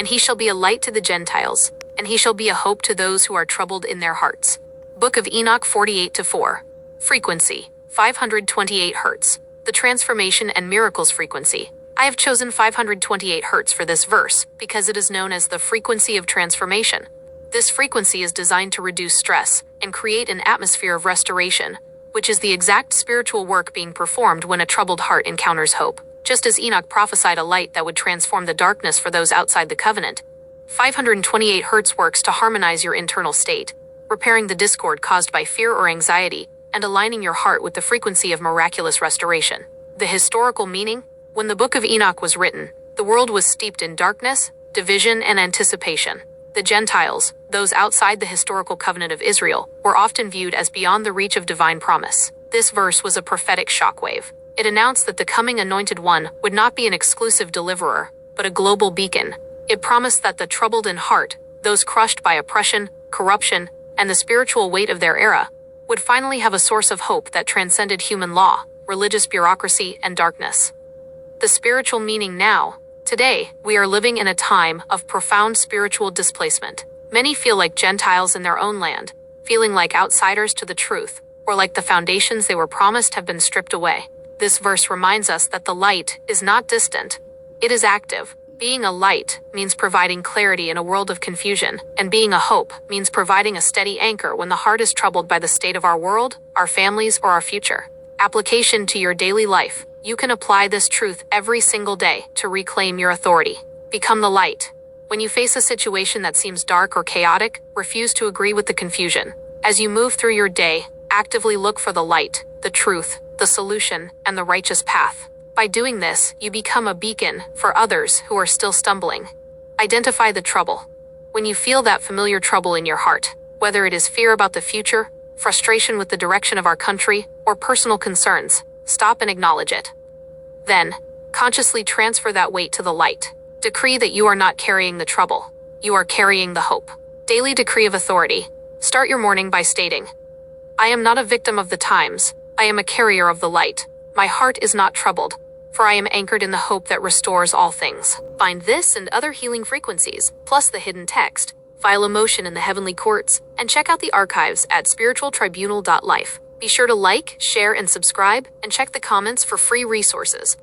and he shall be a light to the Gentiles, and he shall be a hope to those who are troubled in their hearts. Book of Enoch 48-4. Frequency, 528 Hz. The Transformation and Miracles Frequency. I have chosen 528 Hz for this verse because it is known as the frequency of transformation. This frequency is designed to reduce stress and create an atmosphere of restoration, which is the exact spiritual work being performed when a troubled heart encounters hope. Just as Enoch prophesied a light that would transform the darkness for those outside the covenant, 528 Hz works to harmonize your internal state, repairing the discord caused by fear or anxiety, and aligning your heart with the frequency of miraculous restoration. The historical meaning? When the Book of Enoch was written, the world was steeped in darkness, division, and anticipation. The Gentiles, those outside the historical covenant of Israel, were often viewed as beyond the reach of divine promise. This verse was a prophetic shockwave. It announced that the coming Anointed One would not be an exclusive deliverer, but a global beacon. It promised that the troubled in heart, those crushed by oppression, corruption, and the spiritual weight of their era, would finally have a source of hope that transcended human law, religious bureaucracy, and darkness. The spiritual meaning now. Today, we are living in a time of profound spiritual displacement. Many feel like Gentiles in their own land, feeling like outsiders to the truth, or like the foundations they were promised have been stripped away. This verse reminds us that the light is not distant. It is active. Being a light means providing clarity in a world of confusion, and being a hope means providing a steady anchor when the heart is troubled by the state of our world, our families, or our future. Application to your daily life. You can apply this truth every single day to reclaim your authority. Become the light. When you face a situation that seems dark or chaotic, refuse to agree with the confusion. As you move through your day, actively look for the light, the truth, the solution, and the righteous path. By doing this, you become a beacon for others who are still stumbling. Identify the trouble. When you feel that familiar trouble in your heart, whether it is fear about the future, frustration with the direction of our country, or personal concerns, stop and acknowledge it. Then, consciously transfer that weight to the light. Decree that you are not carrying the trouble. You are carrying the hope. Daily decree of authority. Start your morning by stating, I am not a victim of the times. I am a carrier of the light. My heart is not troubled, for I am anchored in the hope that restores all things. Find this and other healing frequencies, plus the hidden text, file a motion in the heavenly courts, and check out the archives at spiritualtribunal.life. Be sure to like, share, and subscribe, and check the comments for free resources.